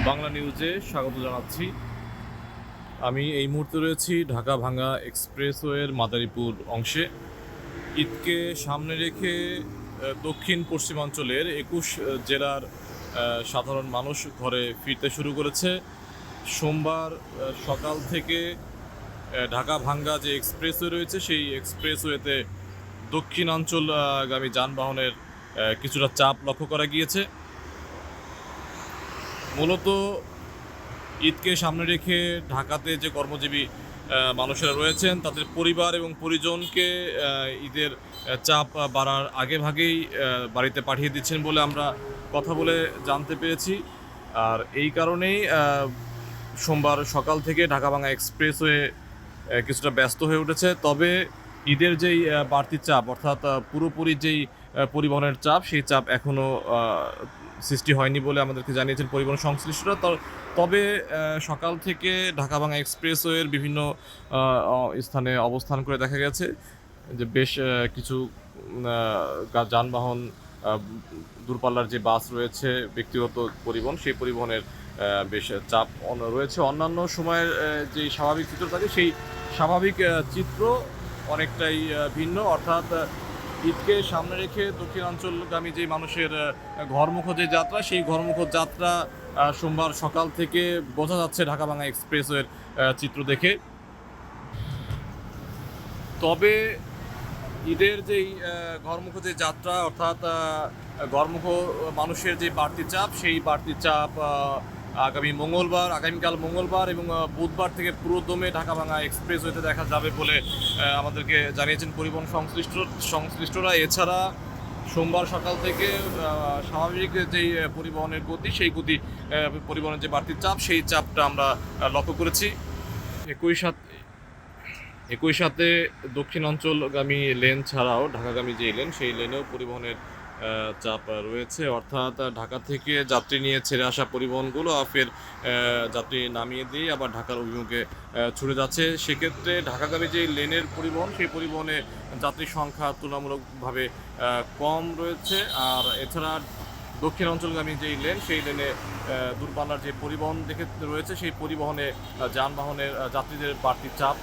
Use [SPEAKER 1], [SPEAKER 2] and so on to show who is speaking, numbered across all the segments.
[SPEAKER 1] বাংলা নিউজে স্বাগত জানাচ্ছি। আমি এই মুহূর্তে রয়েছি ঢাকা-ভাঙ্গা এক্সপ্রেসওয়ের মাদারীপুর অংশে। ঈদকে সামনে রেখে দক্ষিণ পশ্চিমাঞ্চলের ২১ জেলার সাধারণ মানুষ ঘরে ফিরতে শুরু করেছে। সোমবার সকাল থেকে ঢাকা-ভাঙ্গা যে এক্সপ্রেসওয়ে রয়েছে সেই এক্সপ্রেসওয়েতে দক্ষিণাঞ্চলগামী যানবাহনের কিছুটা চাপ লক্ষ্য করা গিয়েছে। মূলত ঈদকে সামনে রেখে ঢাকাতে যে কর্মজীবী মানুষেরা রয়েছেন তাদের পরিবার এবং পরিজনকে ঈদের চাপ বাড়ার আগেভাগেই বাড়িতে পাঠিয়ে দিচ্ছেন বলে আমরা কথা বলে জানতে পেরেছি। আর এই কারণেই সোমবার সকাল থেকে ঢাকা-ভাঙ্গা এক্সপ্রেসওয়ে কিছুটা ব্যস্ত হয়ে উঠেছে। তবে ঈদের যেই বাড়তি চাপ অর্থাৎ পুরোপুরি যেই পরিবহনের চাপ সেই চাপ এখনও সৃষ্টি হয়নি বলে আমাদেরকে জানিয়েছেন পরিবহন সংশ্লিষ্টরা। তবে সকাল থেকে ঢাকা-ভাঙ্গা এক্সপ্রেসওয়ের বিভিন্ন স্থানে অবস্থান করে দেখা গেছে যে বেশ কিছু যানবাহন, দূরপাল্লার যে বাস রয়েছে, ব্যক্তিগত পরিবহন, সেই পরিবহনের বেশ চাপ রয়েছে। অন্যান্য সময়ের যে স্বাভাবিক চিত্র থাকে সেই স্বাভাবিক চিত্র অনেকটাই ভিন্ন। অর্থাৎ ঈদকে সামনে রেখে দক্ষিণাঞ্চলগামী যে মানুষের ঘরমুখ যে যাত্রা, সেই ঘরমুখ যাত্রা সোমবার সকাল থেকে বোঝা যাচ্ছে ঢাকা-ভাঙ্গা এক্সপ্রেসওয়ের চিত্র দেখে। তবে ঈদের যেই ঘরমুখ যে যাত্রা অর্থাৎ ঘরমুখ মানুষের যে বাড়তি চাপ, সেই বাড়তি চাপ আগামীকাল মঙ্গলবার এবং বুধবার থেকে পুরোদমে ঢাকা-ভাঙ্গা এক্সপ্রেসওয়েতে দেখা যাবে বলে আমাদেরকে জানিয়েছেন পরিবহন সংশ্লিষ্টরা। এছাড়া সোমবার সকাল থেকে স্বাভাবিক যেই পরিবহনের গতি, সেই গতি পরিবহনের যে বাড়তি চাপ, সেই চাপটা আমরা লক্ষ্য করেছি। একই সাথে দক্ষিণাঞ্চলগামী লেন ছাড়াও ঢাকাগামী যে লেন, সেই লেনেও পরিবহনের চাপ রয়েছে। অর্থাৎ ঢাকা থেকে যাত্রী নিয়ে ছেড়ে আসা পরিবহনগুলো ফের যাত্রী নামিয়ে দিয়ে আবার ঢাকার অভিমুখে ছুটে যাচ্ছে। সেক্ষেত্রে ঢাকাগামী যে লেনের পরিবহন, সেই পরিবহনে যাত্রীর সংখ্যা তুলনামূলকভাবে কম রয়েছে। আর এছাড়া দক্ষিণাঞ্চলগামী যেই লেন, সেই লেনে দূরপাল্লার যে পরিবহন রয়েছে, সেই পরিবহনে যানবাহনের যাত্রীদের বাড়তি চাপ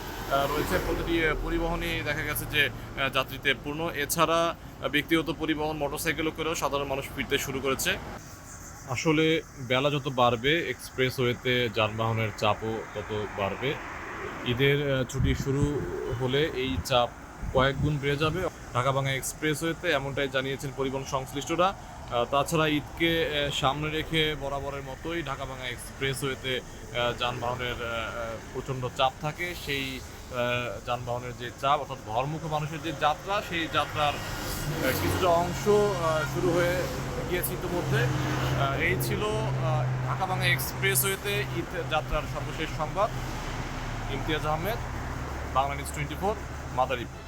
[SPEAKER 1] রয়েছে। প্রতিটি পরিবহনই দেখা গেছে যে যাত্রীতে পূর্ণ। এছাড়া ব্যক্তিগত পরিবহন, মোটরসাইকেলও করেও সাধারণ মানুষ ফিরতে শুরু করেছে। আসলে বেলা যত বাড়বে এক্সপ্রেসওয়েতে যানবাহনের চাপও তত বাড়বে। ঈদের ছুটি শুরু হলে এই চাপ কয়েক গুণ বেড়ে যাবে ঢাকা-ভাঙ্গা এক্সপ্রেসওয়েতে, এমনটাই জানিয়েছেন পরিবহন সংশ্লিষ্টরা। তাছাড়া ঈদকে সামনে রেখে বরাবরের মতোই ঢাকা-ভাঙ্গা এক্সপ্রেসওয়েতে যানবাহনের প্রচণ্ড চাপ থাকে। সেই যানবাহনের যে চাপ অর্থাৎ ঘরমুখ মানুষের যে যাত্রা, সেই যাত্রার কিছুটা অংশ শুরু হয়ে গিয়েছে ইতিমধ্যে। এই ছিল ঢাকা-ভাঙ্গা এক্সপ্রেসওয়েতে ঈদ যাত্রার সর্বশেষ সংবাদ। ইমতিয়াজ আহমেদ, বাংলা নিউজ 24, মাদারীপুর।